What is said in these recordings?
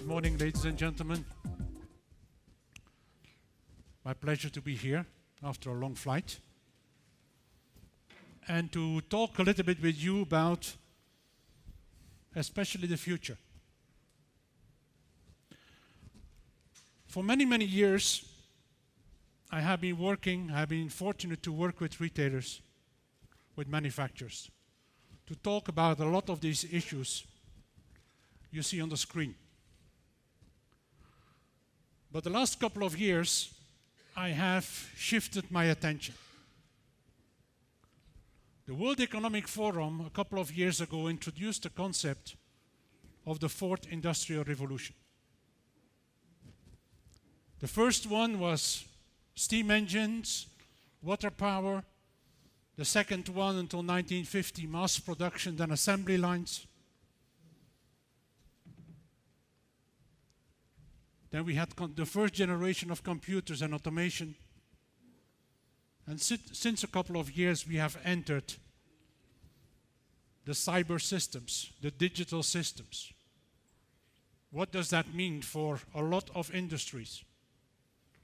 Good morning, ladies and gentlemen. My pleasure to be here after a long flight and to talk a little bit with you about especially the future. For many, many years, I have been fortunate to work with retailers, with manufacturers, to talk about a lot of these issues you see on the screen. But the last couple of years, I have shifted my attention. The World Economic Forum a couple of years ago introduced the concept of the fourth industrial revolution. The first one was steam engines, water power. The second one until 1950, mass production, then assembly lines. Then we had the first generation of computers and automation. And since a couple of years, we have entered the cyber systems, the digital systems. What does that mean for a lot of industries?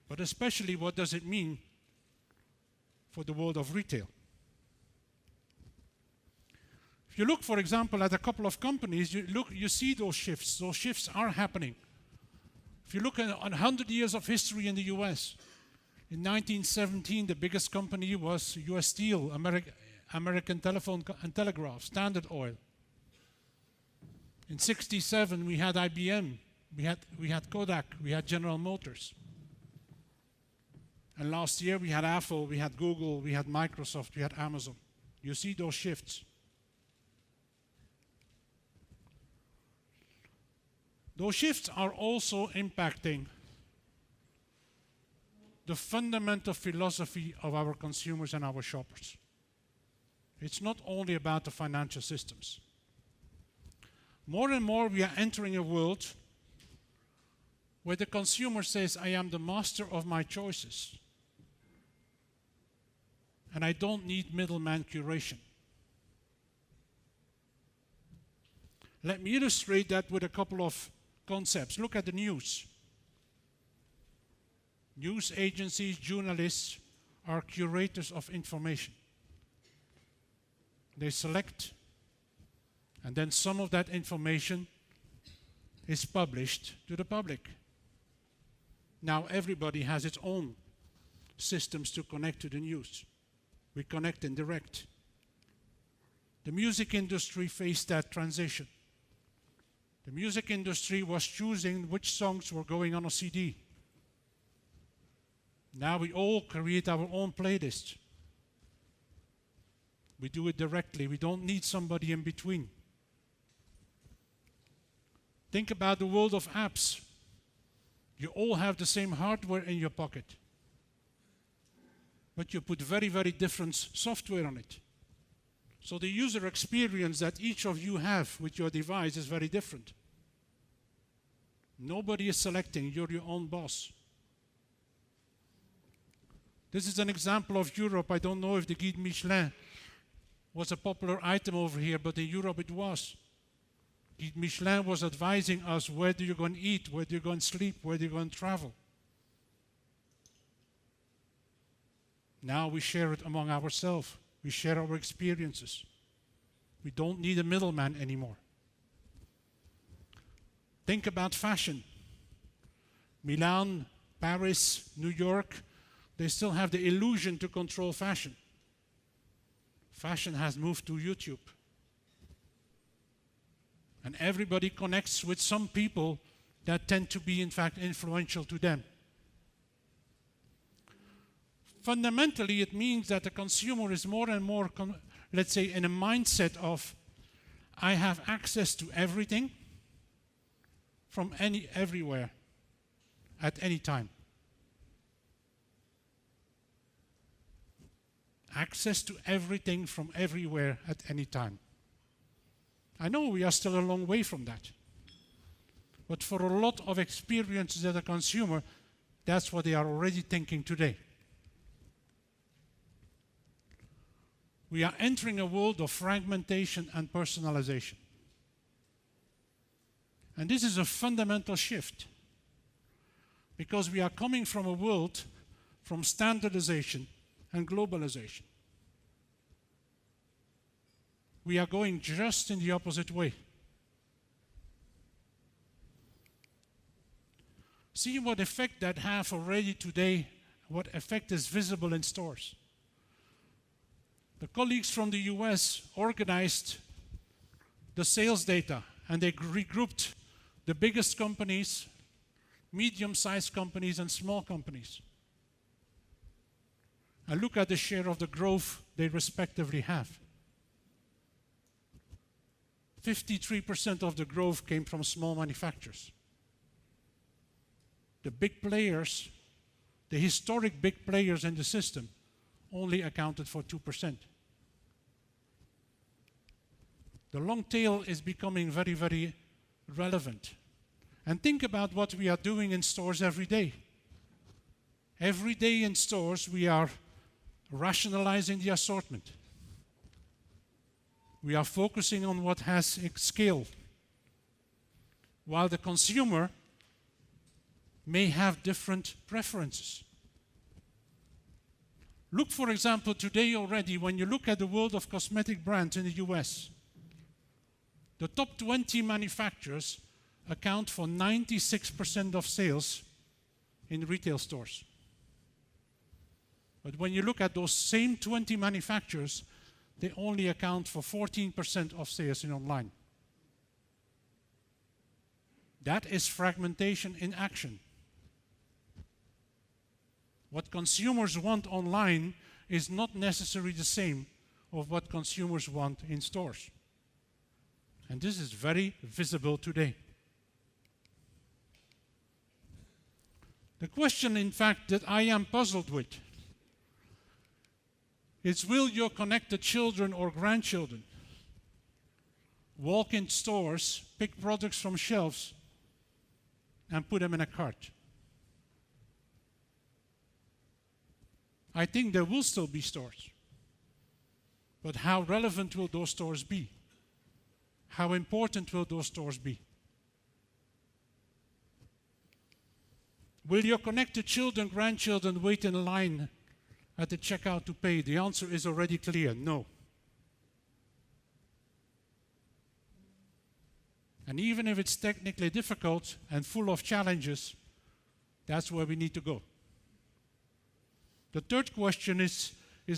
But especially, what does it mean for the world of retail? If you look, for example, at a couple of companies, you see those shifts. Those shifts are happening. If you look at 100 years of history in the US, in 1917, the biggest company was US Steel, American Telephone and Telegraph, Standard Oil. In 67, we had IBM, we had Kodak, we had General Motors. And last year, we had Apple, we had Google, we had Microsoft, we had Amazon. You see those shifts. Those shifts are also impacting the fundamental philosophy of our consumers and our shoppers. It's not only about the financial systems. More and more we are entering a world where the consumer says, I am the master of my choices. And I don't need middleman curation. Let me illustrate that with a couple of concepts. Look at the news. News agencies, journalists are curators of information. They select, and then some of that information is published to the public. Now everybody has its own systems to connect to the news. We connect in direct. The music industry faced that transition. The music industry was choosing which songs were going on a CD. Now we all create our own playlist. We do it directly. We don't need somebody in between. Think about the world of apps. You all have the same hardware in your pocket, but you put very, very different software on it. So the user experience that each of you have with your device is very different. Nobody is selecting, you're your own boss. This is an example of Europe. I don't know if the Guide Michelin was a popular item over here, but in Europe it was. Guide Michelin was advising us where do you go and eat, where do you go and sleep, where do you go and travel. Now we share it among ourselves. We share our experiences. We don't need a middleman anymore. Think about fashion. Milan, Paris, New York, they still have the illusion to control fashion. Fashion has moved to YouTube. And everybody connects with some people that tend to be, in fact, influential to them. Fundamentally, it means that the consumer is more and more, let's say, in a mindset of, I have access to everything from everywhere at any time. Access to everything from everywhere at any time. I know we are still a long way from that. But for a lot of experiences as a consumer, that's what they are already thinking today. We are entering a world of fragmentation and personalization. And this is a fundamental shift, because we are coming from a world from standardization and globalization. We are going just in the opposite way. See what effect that has already today, what effect is visible in stores. The colleagues from the US organized the sales data, and they regrouped the biggest companies, medium-sized companies, and small companies. And look at the share of the growth they respectively have. 53% of the growth came from small manufacturers. The big players, the historic big players in the system, only accounted for 2%. The long tail is becoming very, very relevant. And think about what we are doing in stores every day. Every day in stores, we are rationalizing the assortment. We are focusing on what has scale, while the consumer may have different preferences. Look, for example, today already, when you look at the world of cosmetic brands in the US, the top 20 manufacturers account for 96% of sales in retail stores. But when you look at those same 20 manufacturers, they only account for 14% of sales in online. That is fragmentation in action. What consumers want online is not necessarily the same of what consumers want in stores. And this is very visible today. The question, in fact, that I am puzzled with is, will your connected children or grandchildren walk in stores, pick products from shelves, and put them in a cart? I think there will still be stores. But how relevant will those stores be? How important will those stores be? Will your connected children, grandchildren wait in line at the checkout to pay? The answer is already clear, no. And even if it's technically difficult and full of challenges, that's where we need to go. The third question is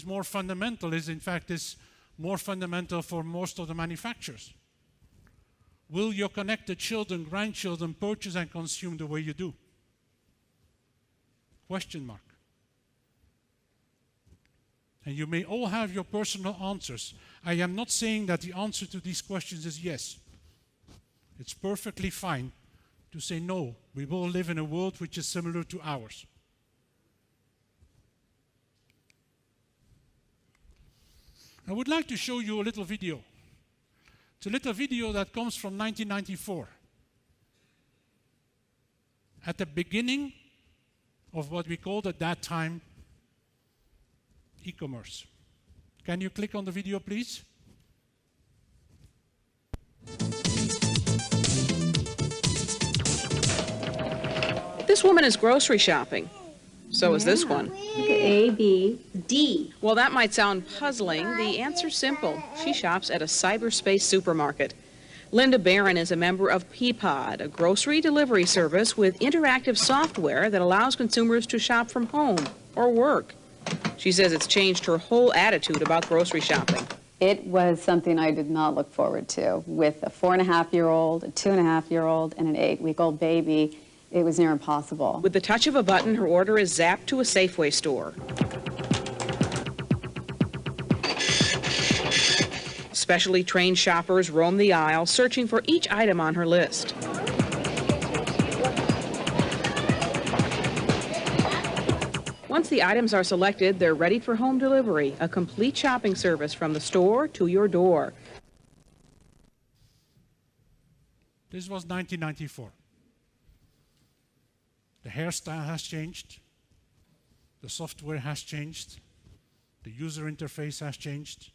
more fundamental, is more fundamental for most of the manufacturers. Will your connected children, grandchildren purchase and consume the way you do? Question mark. And you may all have your personal answers. I am not saying that the answer to these questions is yes. It's perfectly fine to say no. We will live in a world which is similar to ours. I would like to show you a little video. It's a little video that comes from 1994. At the beginning of what we called at that time e-commerce. Can you click on the video, please? This woman is grocery shopping. So is this one. Look at A, B, D. Well, that might sound puzzling. The answer's simple. She shops at a cyberspace supermarket. Linda Barron is a member of Peapod, a grocery delivery service with interactive software that allows consumers to shop from home or work. She says it's changed her whole attitude about grocery shopping. It was something I did not look forward to. With a 4.5-year-old, a 2.5-year-old, and an 8-week-old baby, it was near impossible. With the touch of a button, her order is zapped to a Safeway store. Specially trained shoppers roam the aisle, searching for each item on her list. Once the items are selected, they're ready for home delivery, a complete shopping service from the store to your door. This was 1994. The hairstyle has changed. The software has changed. The user interface has changed.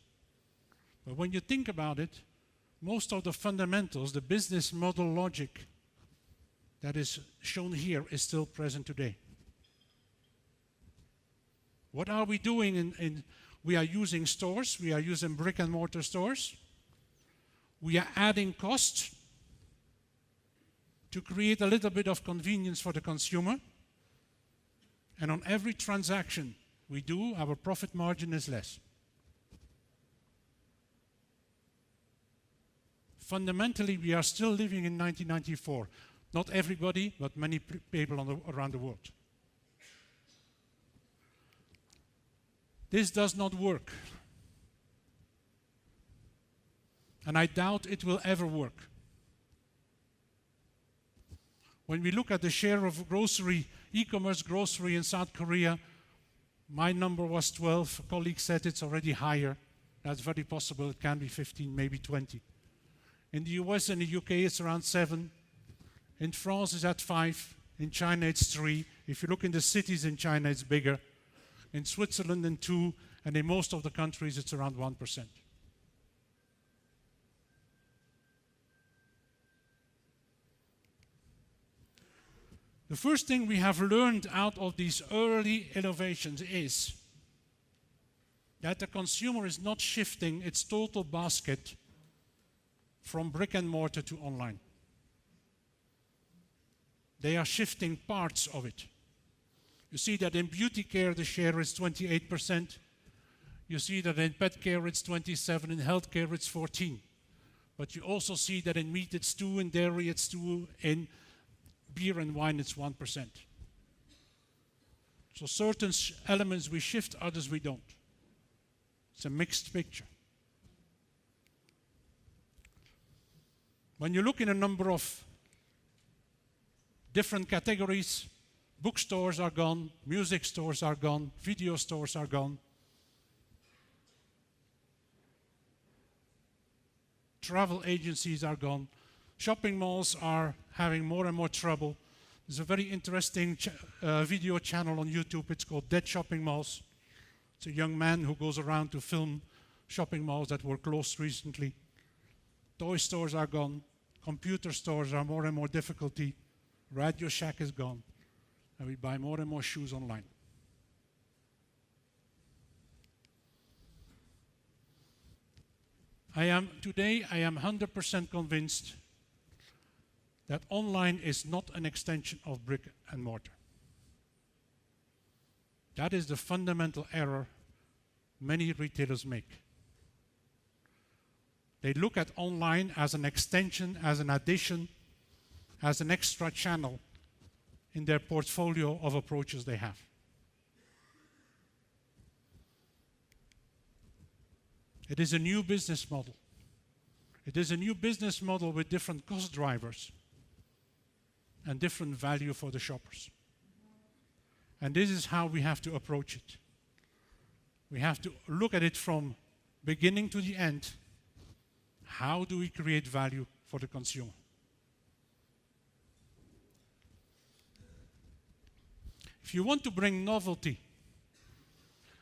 But when you think about it, most of the fundamentals, the business model logic, that is shown here is still present today. What are we doing we are using stores, we are using brick and mortar stores. We are adding costs to create a little bit of convenience for the consumer. And on every transaction we do, our profit margin is less. Fundamentally, we are still living in 1994. Not everybody, but many people around the world. This does not work. And I doubt it will ever work. When we look at the share of grocery, e-commerce grocery in South Korea, my number was 12. A colleague said it's already higher. That's very possible. It can be 15, maybe 20. In the US and the UK, it's around 7. In France, it's at 5. In China, it's 3. If you look in the cities in China, it's bigger. In Switzerland, in 2. And in most of the countries, it's around 1%. The first thing we have learned out of these early innovations is that the consumer is not shifting its total basket from brick and mortar to online. They are shifting parts of it. You see that in beauty care the share is 28%. You see that in pet care it's 27%, in health care it's 14%. But you also see that in meat it's 2%, in dairy it's 2%, in beer and wine it's 1%. So certain elements we shift, others we don't. It's a mixed picture. When you look in a number of different categories, bookstores are gone, music stores are gone, video stores are gone. Travel agencies are gone. Shopping malls are having more and more trouble. There's a very interesting video channel on YouTube. It's called Dead Shopping Malls. It's a young man who goes around to film shopping malls that were closed recently. Toy stores are gone. Computer stores are more and more difficulty. Radio Shack is gone. And we buy more and more shoes online. Today I am 100% convinced that online is not an extension of brick and mortar. That is the fundamental error many retailers make. They look at online as an extension, as an addition, as an extra channel in their portfolio of approaches they have. It is a new business model. It is a new business model with different cost drivers and different value for the shoppers. And this is how we have to approach it. We have to look at it from beginning to the end. How do we create value for the consumer? If you want to bring novelty,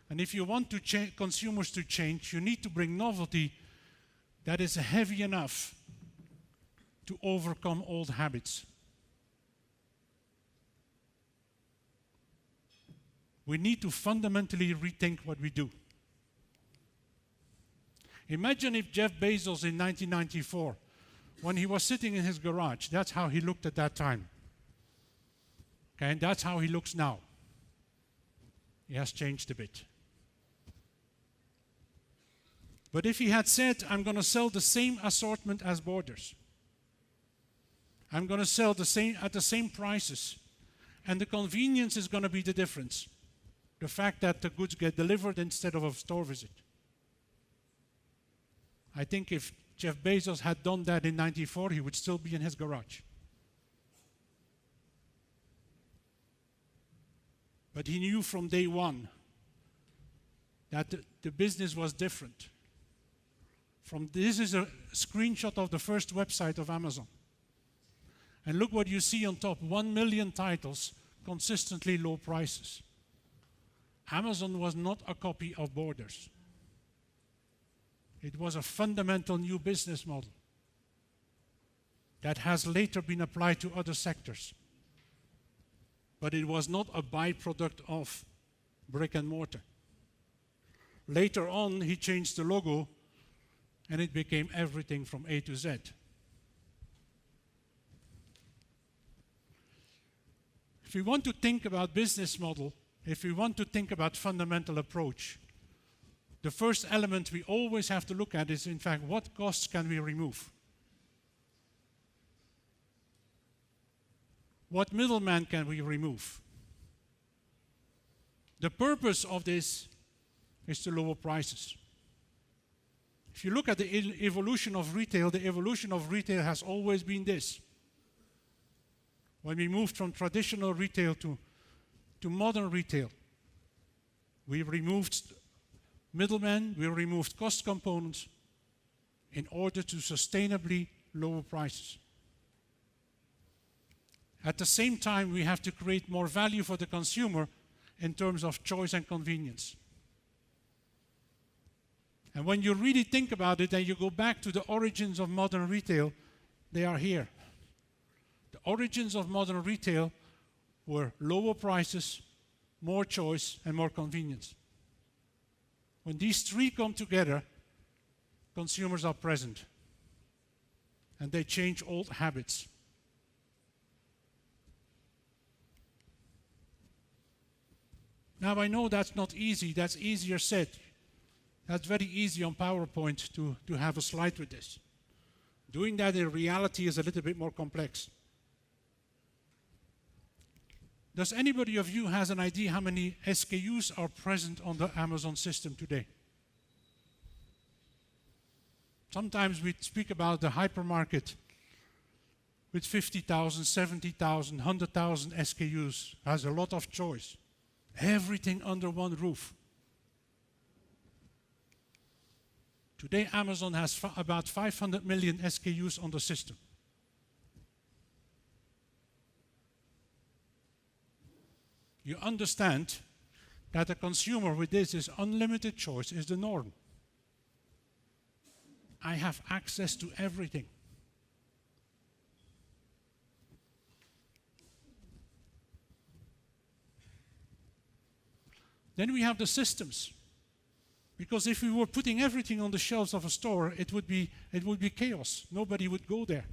and if you want to consumers to change, you need to bring novelty that is heavy enough to overcome old habits. We need to fundamentally rethink what we do. Imagine if Jeff Bezos in 1994, when he was sitting in his garage, that's how he looked at that time. Okay, and that's how he looks now. He has changed a bit. But if he had said, I'm going to sell the same assortment as Borders, I'm going to sell at the same prices, and the convenience is going to be the difference. The fact that the goods get delivered instead of a store visit. I think if Jeff Bezos had done that in '94, he would still be in his garage. But he knew from day one that the business was different. This is a screenshot of the first website of Amazon. And look what you see on top, 1 million titles, consistently low prices. Amazon was not a copy of Borders. It was a fundamental new business model. that has later been applied to other sectors. But it was not a byproduct of brick and mortar. Later on, he changed the logo and it became everything from A to Z. If we want to think about business model, if we want to think about fundamental approach, the first element we always have to look at is, in fact, what costs can we remove? What middleman can we remove? The purpose of this is to lower prices. If you look at the evolution of retail, the evolution of retail has always been this. When we moved from traditional retail to modern retail, we removed middlemen, we removed cost components in order to sustainably lower prices. At the same time, we have to create more value for the consumer in terms of choice and convenience. And when you really think about it and you go back to the origins of modern retail, they are here. The origins of modern retail were lower prices, more choice, and more convenience. When these three come together, consumers are present. And they change old habits. Now I know that's not easy, that's easier said. That's very easy on PowerPoint to have a slide with this. Doing that in reality is a little bit more complex. Does anybody of you has an idea how many SKUs are present on the Amazon system today? Sometimes we speak about the hypermarket with 50,000, 70,000, 100,000 SKUs, has a lot of choice. Everything under one roof. Today, Amazon has about 500 million SKUs on the system. You understand that a consumer with this is unlimited choice is the norm. I have access to everything. Then we have the systems. Because if we were putting everything on the shelves of a store, it would be chaos. Nobody would go there.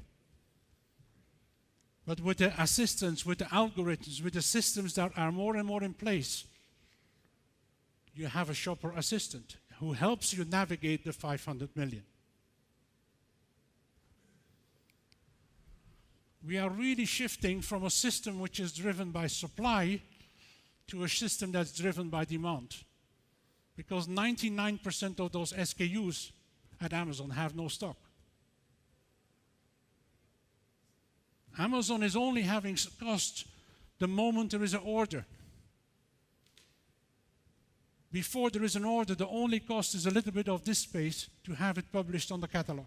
But with the assistants, with the algorithms, with the systems that are more and more in place, you have a shopper assistant who helps you navigate the 500 million. We are really shifting from a system which is driven by supply to a system that's driven by demand. Because 99% of those SKUs at Amazon have no stock. Amazon is only having cost the moment there is an order. Before there is an order, the only cost is a little bit of this space to have it published on the catalog.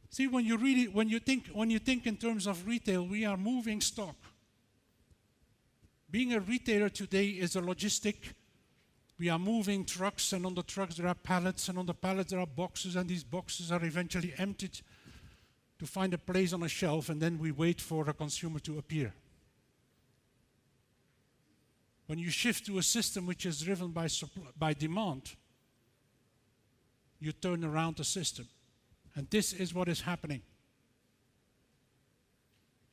See, when you think in terms of retail, we are moving stock. Being a retailer today is a logistic. We are moving trucks, and on the trucks there are pallets, and on the pallets there are boxes, and these boxes are eventually emptied to find a place on a shelf, and then we wait for a consumer to appear. When you shift to a system which is driven by demand, you turn around the system. And this is what is happening.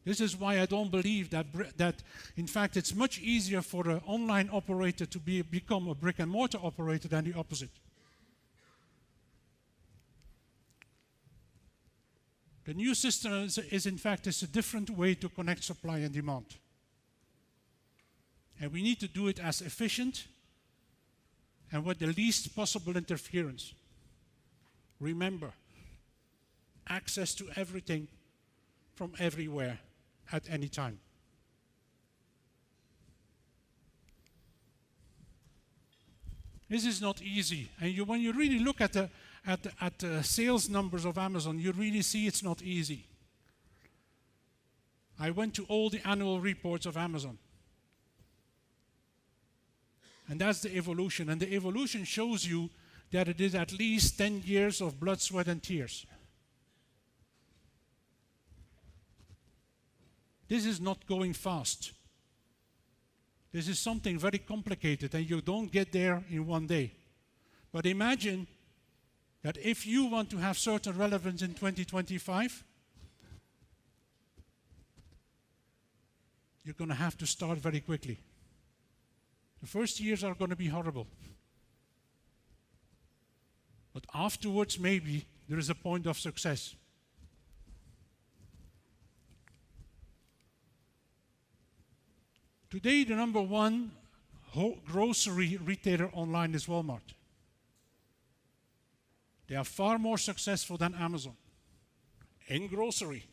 This is why I don't believe that in fact, it's much easier for an online operator to become a brick and mortar operator than the opposite. The new system is in fact a different way to connect supply and demand. And we need to do it as efficient and with the least possible interference. Remember, access to everything from everywhere at any time. This is not easy. And when you really look at the sales numbers of Amazon, you really see it's not easy. I went to all the annual reports of Amazon. And that's the evolution. And the evolution shows you that it is at least 10 years of blood, sweat, and tears. This is not going fast. This is something very complicated, and you don't get there in one day. But imagine that if you want to have certain relevance in 2025, you're going to have to start very quickly. The first years are going to be horrible. But afterwards, maybe there is a point of success. Today, the number one grocery retailer online is Walmart. They are far more successful than Amazon in grocery.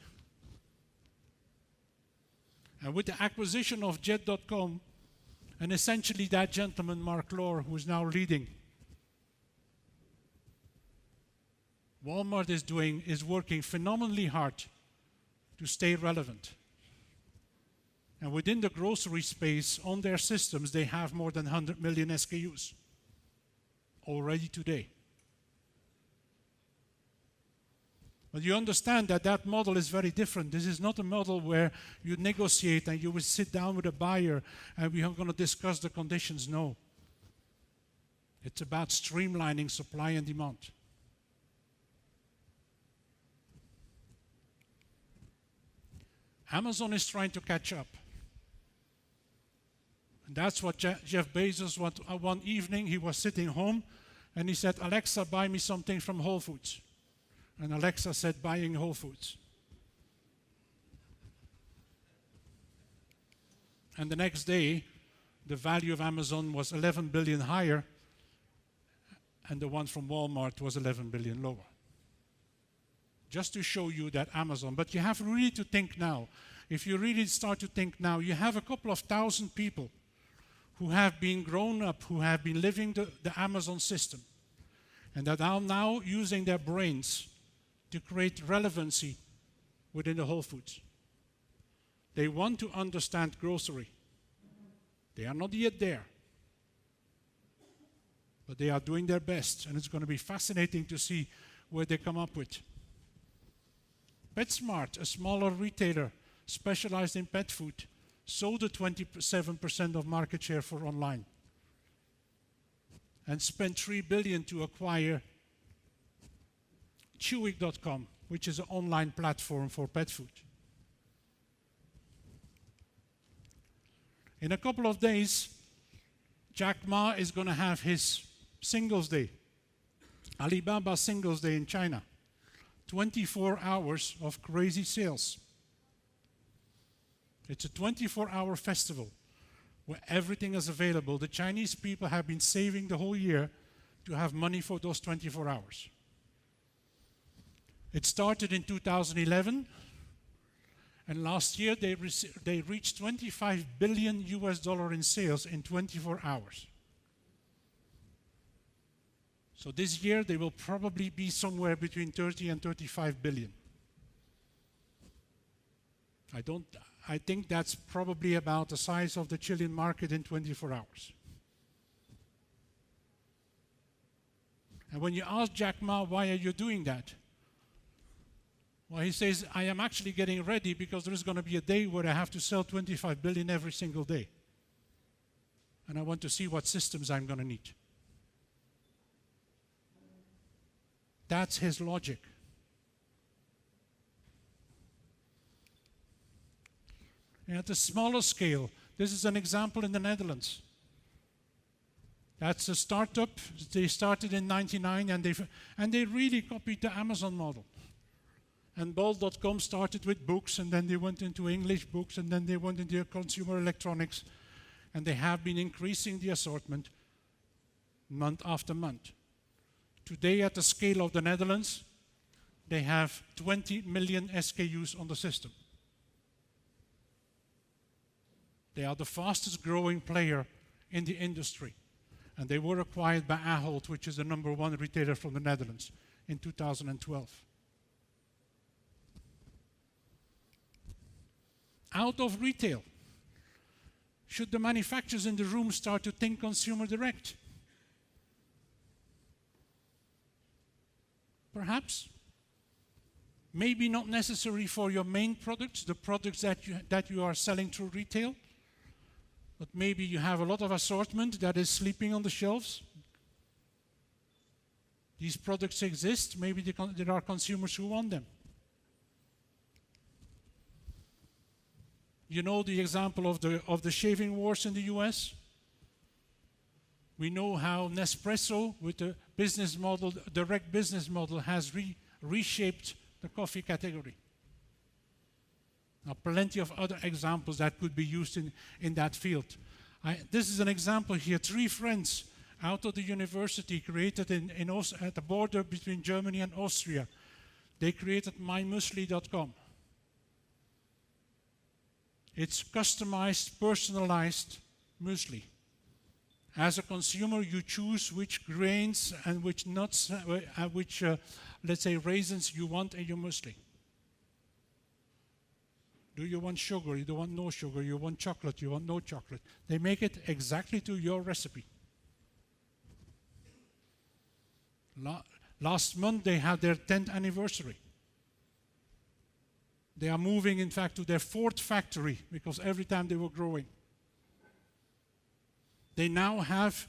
And with the acquisition of Jet.com, and essentially that gentleman, Mark Lohr, who is now leading, Walmart is working phenomenally hard to stay relevant. And within the grocery space, on their systems, they have more than 100 million SKUs already today. But you understand that that model is very different. This is not a model where you negotiate and you will sit down with a buyer and we are going to discuss the conditions. No. It's about streamlining supply and demand. Amazon is trying to catch up. And that's what Jeff Bezos, one evening, he was sitting home and he said, Alexa, buy me something from Whole Foods. And Alexa said, buying Whole Foods. And the next day, the value of Amazon was 11 billion higher, and the one from Walmart was 11 billion lower. Just to show you that Amazon, but you have really to think now. If you really start to think now, you have a couple of thousand people who have been grown up, who have been living the Amazon system, and that are now using their brains to create relevancy within the Whole Foods. They want to understand grocery. They are not yet there, but they are doing their best, and it's going to be fascinating to see where they come up with. PetSmart, a smaller retailer specialized in pet food, sold a 27% of market share for online and spent $3 billion to acquire Chewy.com, which is an online platform for pet food. In a couple of days, Jacques is going to have his Singles Day, Alibaba Singles Day in China. 24 hours of crazy sales. It's a 24-hour festival where everything is available. The Chinese people have been saving the whole year to have money for those 24 hours. It started in 2011, and last year they reached 25 billion US dollar in sales in 24 hours. So this year they will probably be somewhere between 30 and 35 billion. I think that's probably about the size of the Chilean market in 24 hours. And when you ask Jacques Ma, why are you doing that? Well, he says, I am actually getting ready because there is going to be a day where I have to sell 25 billion every single day. And I want to see what systems I'm going to need. That's his logic. And at a smaller scale, this is an example in the Netherlands. That's a startup. They started in '99 and they really copied the Amazon model. And Bol.com started with books, and then they went into English books, and then they went into consumer electronics, and they have been increasing the assortment month after month. Today, at the scale of the Netherlands, they have 20 million SKUs on the system. They are the fastest growing player in the industry. And they were acquired by Ahold, which is the number one retailer from the Netherlands, in 2012. Out of retail, Should the manufacturers in the room start to think consumer direct? Perhaps. Maybe not necessary for your main products, the products that you are selling through retail, but maybe you have a lot of assortment that is sleeping on the shelves. These products exist, maybe there are consumers who want them. You know the example of the shaving wars in the US? We know how Nespresso, with the business model, direct business model, has reshaped the coffee category. Now, plenty of other examples that could be used in that field. This is an example here. 3 friends out of the university created at the border between Germany and Austria. They created mymuesli.com. It's customized, personalized muesli. As a consumer, you choose which grains and which nuts, let's say, raisins you want in your muesli. Do you want sugar? You don't want no sugar. You want chocolate? You want no chocolate? They make it exactly to your recipe. Last month, they had their 10th anniversary. They are moving, in fact, to their 4th factory because every time they were growing. They now have,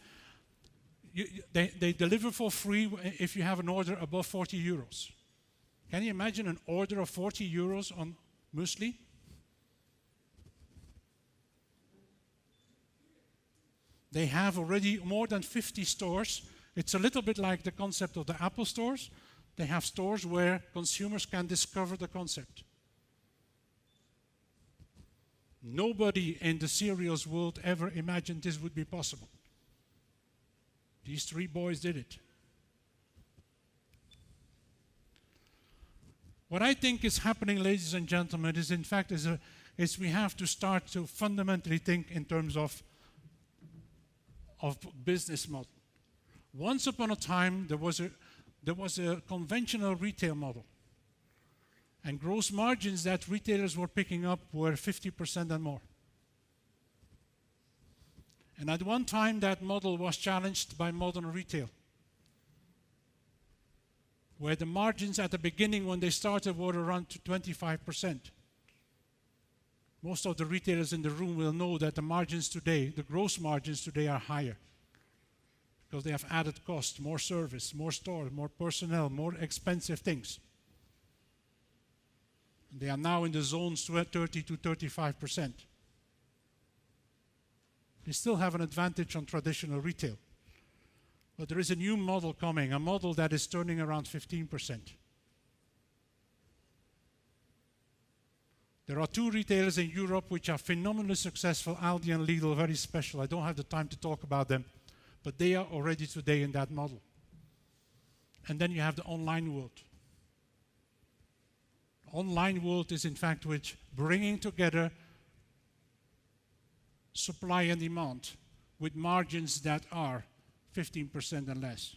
they deliver for free if you have an order above 40 euros. Can you imagine an order of 40 euros on muesli? They have already more than 50 stores. It's a little bit like the concept of the Apple stores. They have stores where consumers can discover the concept. Nobody in the cereals world ever imagined this would be possible. These 3 boys did it. What I think is happening, ladies and gentlemen, is in fact is we have to start to fundamentally think in terms of business model. Once upon a time, there was a conventional retail model. And gross margins that retailers were picking up were 50% and more. And at one time, that model was challenged by modern retail, where the margins at the beginning when they started were around 25%. Most of the retailers in the room will know that the margins today, the gross margins today are higher because they have added cost, more service, more stores, more personnel, more expensive things. They are now in the zones 30 to 35%. They still have an advantage on traditional retail. But there is a new model coming, a model that is turning around 15%. There are 2 retailers in Europe which are phenomenally successful, Aldi and Lidl, very special. I don't have the time to talk about them, but they are already today in that model. And then you have the online world. Online world is in fact which bringing together supply and demand with margins that are 15% and less.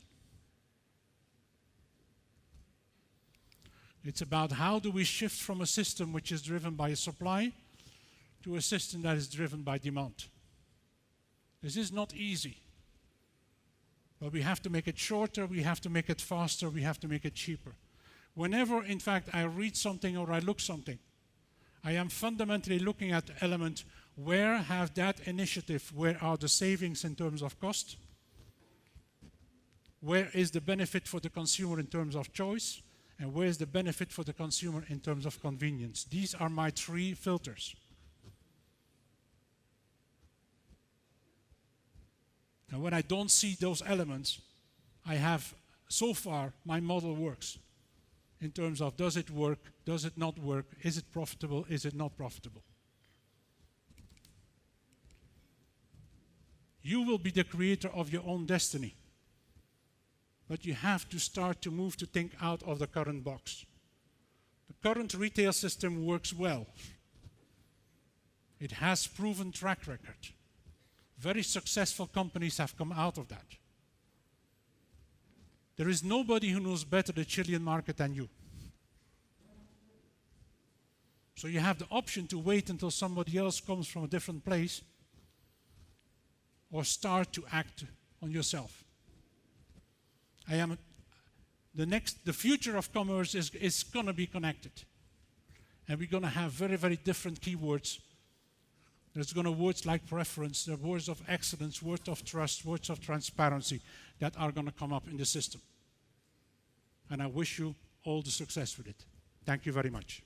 It's about how do we shift from a system which is driven by supply to a system that is driven by demand. This is not easy. But we have to make it shorter, we have to make it faster, we have to make it cheaper. Whenever, in fact, I read something or I look something, I am fundamentally looking at the element, where have that initiative, where are the savings in terms of cost? Where is the benefit for the consumer in terms of choice? And where is the benefit for the consumer in terms of convenience? These are my 3 filters. And when I don't see those elements, I have, so far, my model works. In terms of does it work, does it not work, is it profitable, is it not profitable? You will be the creator of your own destiny. But you have to start to move to think out of the current box. The current retail system works well. It has proven track record. Very successful companies have come out of that. There is nobody who knows better the Chilean market than you. So you have the option to wait until somebody else comes from a different place or start to act on yourself. The future of commerce is going to be connected. And we're going to have very, very different keywords. There's going to be words like preference, there are words of excellence, words of trust, words of transparency that are going to come up in the system. And I wish you all the success with it. Thank you very much.